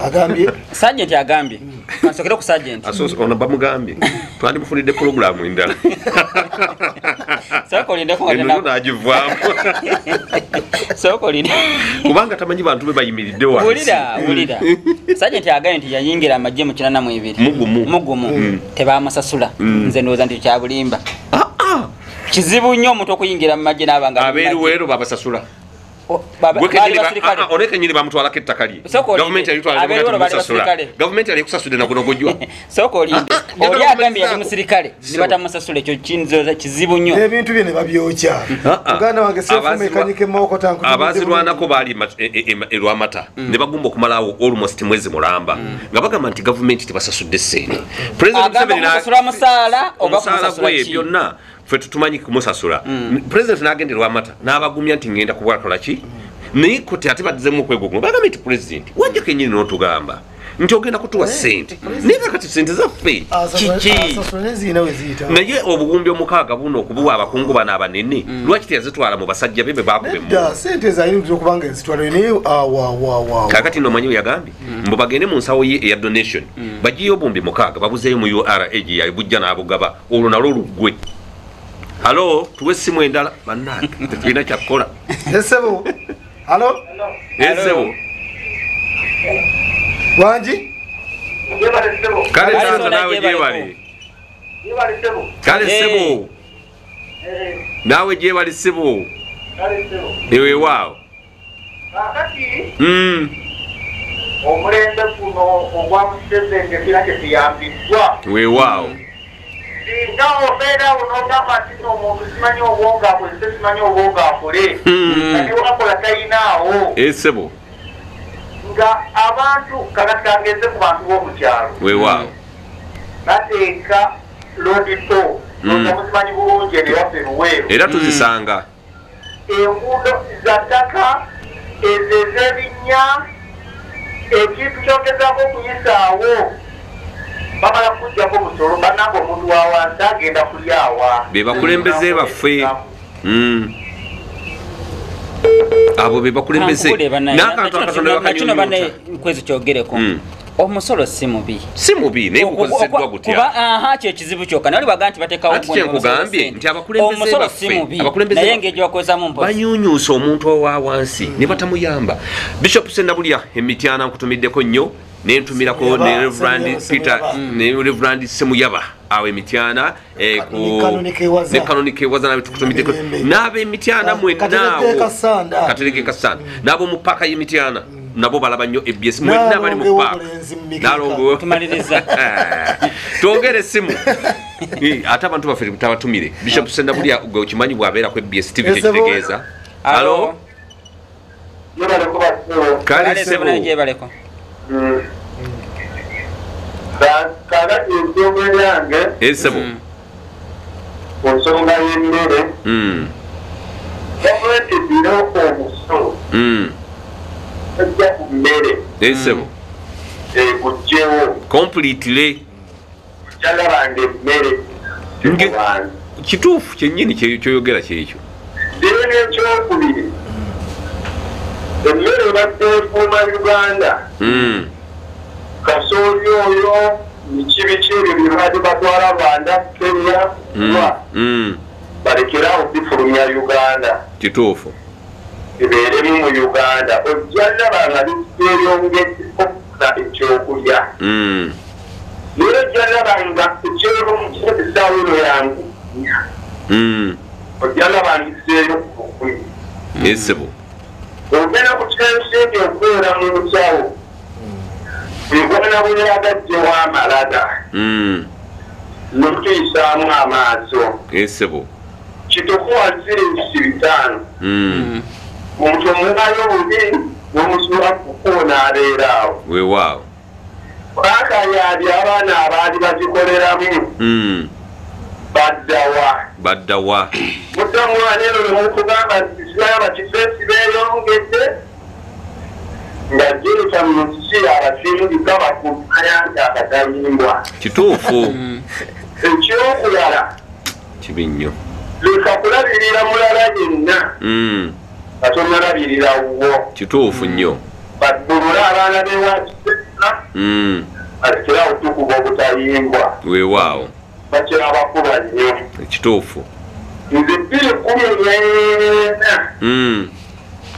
agambye Sergeant agambye kansokera ku sergeant ono bamugambye twandimufunidde programu endala sokolindeko eno nagivaamu sokolinde kubanga tamanyi bantu be bayimiridde wulira sergeant agambye nti yayingira amagye mu 82 mugumu tebamusasula nze ndowooza nti kyabulimba kizibu nnyo omuntu okuyingira mu magye n'abanga abeeruweero babasasula onekenyini bamutwalako ettaka lye gavumenti yali kusasudde nagunogojwa sokolinde oli agambye yali musirikale nibatamusasula ekyo kizibu nnyo ebintu bye ne babyokya muganda wange sefumekanyike mawokota abazirwanako baali erwamata ne bagumba okumalawo almost mwezi mulamba nga bagamba nti gavumenti tebasasudde ssente musasula musaala oba kumusasula byonna ffe tutumanyi kumusasula president n'agenderwa amata n'abagumya nti ngenda kubakola ki naye kote ate baddizemu okwegogoma bagambye nti president wajja kenyini n'otugamba nti ogenda kutuwa ssente naye kakati ssente zaffe kiki naye obuwumbi 6 buno okubuwa abakungu bano abanene lwaki teyazitwala mu basajja be kakati nomanyi yagambye mbu bagende mu nsawo ye eya donation bagiyo obumbi 6 babuzeeyo mu ura egi yabujja n'abugaba olwo nalwo luggwe halo tuwe simu endala bannange tetulina kyakukola esebo halo esebo wangi kale sanza nawe gyebali kale sebo nawe gyebali sebo ewe waawo omulembe guno ogwa museveni kira kyetuyambiddwa weewaawo singa obeera onogamba nti omuntu simanyi obwonga akozese simanyi obwonga akole ate wakola talinaawo esebo nga abantu kakati kangeze ku bantu b'omukyalo weewaawo bateeka lodito nga musimanyi bulungi enewaffe luweero era tuzisanga enguudo za ttaka ezo ez'ebinnya ekintu kyogezako okuyisaawo bamala kujjako musolo bananga omuntu wa wansi agenda kulyawa be bakulembeze baffe abo be bakulembeze n'akantu akatonda bakino bane kwezi kyogereko omusolo si mubi naye gukozeseddwa gutya kyo ekizibu kyokka naye oli baga nti bateekawo ati kyenkugambye nti omusolo si mubi naye ng'egyo bakozezamu mpozi banyunyuusa omuntu owa wansi ne batamuyamba bishop Sennabulya Emityana nkutumiddeko nnyo nentumirako ne Reverend Peter ne Reverend Semuyaba awe Emityana ne Kanonike Ewaza nabe tukutumiddeko n'abe Emityana mwenaawo Katereke Kasanda n'abo mu paaka y'Emityana nabo balaba nnyo EBS mwenna bali mu paaka nalongo tumaliriza twogere simu ate abantu baffe tabatumire Bishop Sennabulya gwe okimanyi bwabeera ku EBS TV tekitegeeza halo kale sebo baleko kakati ensonga yange esebo ensonga y'emmere gavumenti erina omusolo ejja ku mmere esebo egugjewo completely jalabanga emmere temubantu kituufu kyennyini kyoyogera kyekyo dire n'ekyokubiri emmere ebadde efuuma Uganda kasooli oyo biki ebyo byebadde batwala Rwanda Kenya balekerawo bifulumya Uganda kituufu ebeeremu mu Uganda ojja labanga biteeryongedeko okufuna ekyokulya naye ojja labanga ekyeromukyebisawulo yange ojja labanga kiteeryo okuli esebo ogenda ku kyensingi okubeera mu musawo bigwana bulyagajjewo amalaga nokutuyisaamu amaaso esebo kitukuwa siringisi 5 omuntu omuwayo 2 nomusula kukoona abeeraawo weewaawo bakayaabi abaana abaali bazikoleramu baddawa mutamwana eno nemukugamba nti siraba kifeesi beeyongedde nga jenita mukisi abasinga bakumanya nti akatayimbwa kituufu ekyokulala kibi nnyo leka kulabirira mulala yenna katonalabirira wo kituufu nnyo babbulula abaana bewakifeesa batekera otukuba obutayimbwa weewaawo bakira bakuba nnyo ekituufu nze 2014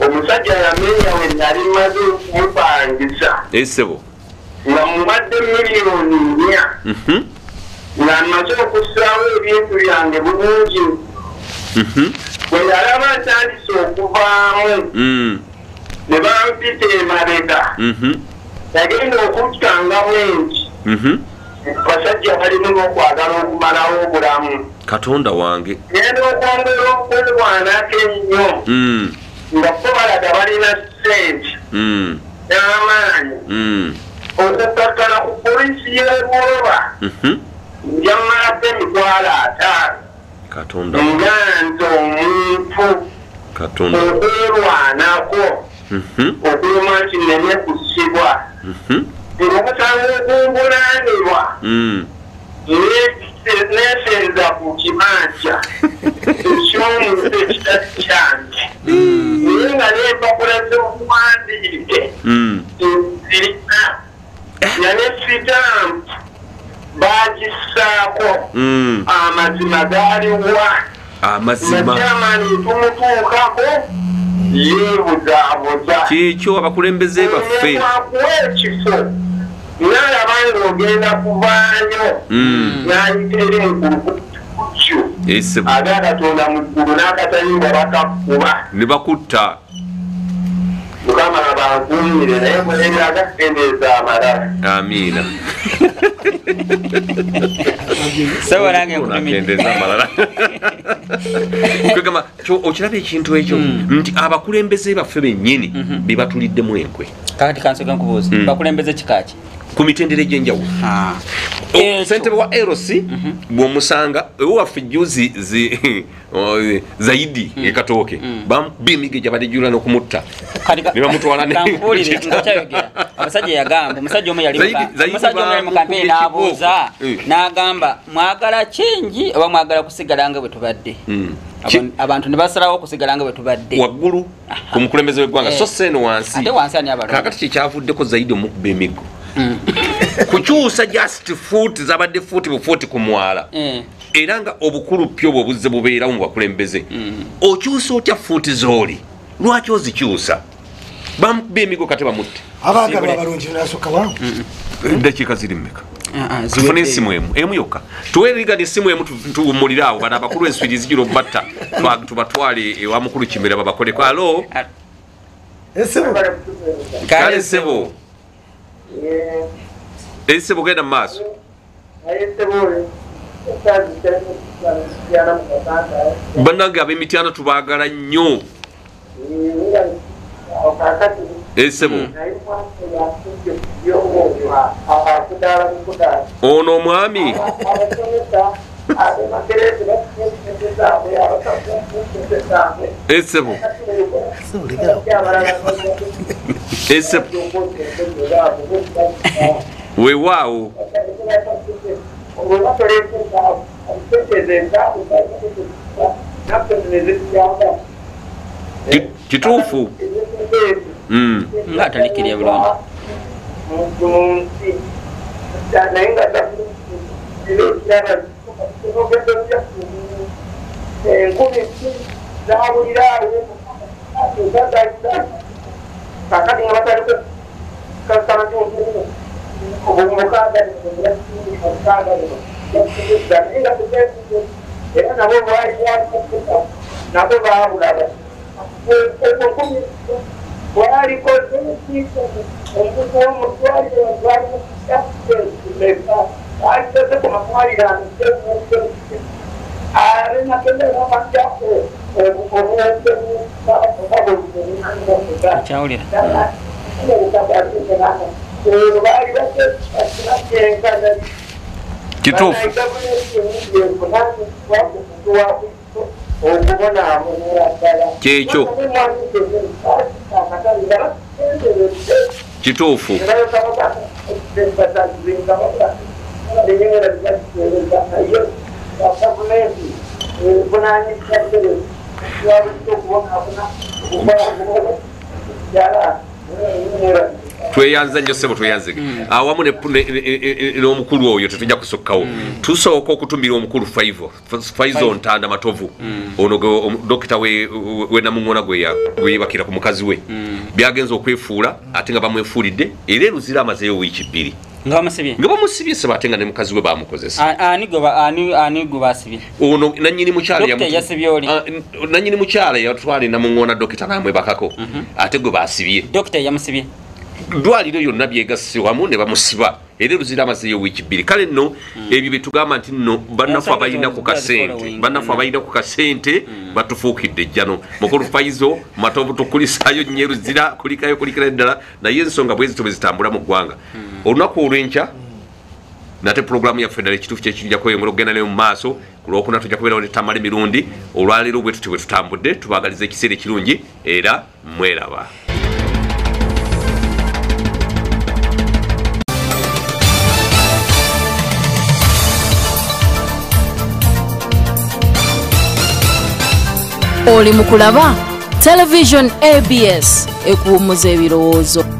omusajja yamenya we nali maze okumupangisa esebo nga mumadde miliyoni 4 nga maze okussaawo ebintu byange bulungi bwe yalaba ntandise okuvaamu ne bampita emabega yagenda okuttangamu enti basajja balina n'okwagala okumalawo obulamu katonda wange genda okwongera okwelwanako ennyo nga bo balaga balina sente n'amaanyi okukakkana ku polisi y'ebuloba njammalako emitwalo 5 katonda nga nti omuntu okwelwanako okuluma nti neme kusibwa okusanga okungulanirwa neesenza ku kibanja ekyomuntu ekitali kyange naye nga n'empapula z'obuwandiike zirina nga ne sitampu bagissaako amazima gaaliwa amazima nakyamaani tumutuukako yeebuzaabuza kikyo abakulembeze baffe akuwa ekifo nalaba ng'ogenda kuvaayo n'ayita eri mukulukucyo esebo aga katonda mu ggulu n'akatayimbwa bakakuba ne bakutta mukama bankuumire naye muneeraga kukendeeza amalala amiina sobolange nakendeza amalala kwegamba okiraba ekintu ekyo nti abakulembeze baffe bennyini bebatuliddemu enkwe kakati kansoke nkubuuza bakulembeze kikaki ku mitendera egy'enjawulo ssentebe wa LC bw'omusanga ewaffe juzi zaidi ekatooke bemiga gyabadde jula n'okumutta ne bamutwala ngakyayogera omusajja yagamba omusajja omu yali mu kampeeni n'abuuza n'agamba mwagala kingi oba mwagala kusigala nga bwe tubadde abantu ne basalawo okusigala nga bwe tubadde waggulu ku mukulembeze w'eggwanga so seeno wansi ate wansi ani abalonda kakati kyekyavuddeko zaidi omukuba emigo kukyusa just foot zabadde fuuti bufuuti ku mwala era nga obukulu pyo bwe buzze bubeerawo mu bakulembeze okyusa otya fuuti z'oli lwaki ozikyusa bamukuba emigo kate bamutte abagalwa abalungi nasooka waawo dakiika ziri mmeka tufune esimu emu yokka tuwerigana esimu emu tuwumulire awo bano abakulu enswiri zigira obubatta tubatwale ewa mukulu kimera babakoleko alo kale sebo esebo genda mu maaso bannange ab'emityana tubaagala nnyo esebo ono omwami esebo esebo weewaawo kituufu nga atalikirya bulungi Kyawulira. Kituufu. Kyekyo. Kituufu. Tweyanza nnyo ssebo tweyanze awamu n'omukulu oyo tetujja kusokkawo tusooka okutumira omukulu Faizo Ntanda Matovu ono dokita we Namuŋŋona gwe yebakira ku mukazi we byagenza okwefuula ate nga bamwefuulidde era eruzira amazeeyo wiiki 2 nga bamusibye seba ate nga ne mukazi we bamukozesa ani gwe basibye ono nannyini mukyala yatwala Namuŋŋona dokita namwebakako ate gwe basibye dokita yamusibye dwaliro yonna byegasse wamu ne bamusiba era eruzira amazeeyo wiiki 2 kale nno ebyo betugamba nti nno bannafu abalina ku kasente batufuukidde ejjano mukulu Faizo Matovu tukulisaayo nnyo eruzira kulikira ddala naye ensonga bwe zito bwe zitambula mu ggwanga olunaku olw'enkya nate pulogulaamu yaffe ddala ekituufu kyekijja kweyongera okugenda nayo mu maaso ku lwokuna tujja kubeerawo ne Tamale Mirundi olwaleero bwe tutyo bwe tutambudde tubaagaliza ekiseera ekirungi era mweraba. Oli mu kulaba Television ABS ekuwummuza ebirowoozo.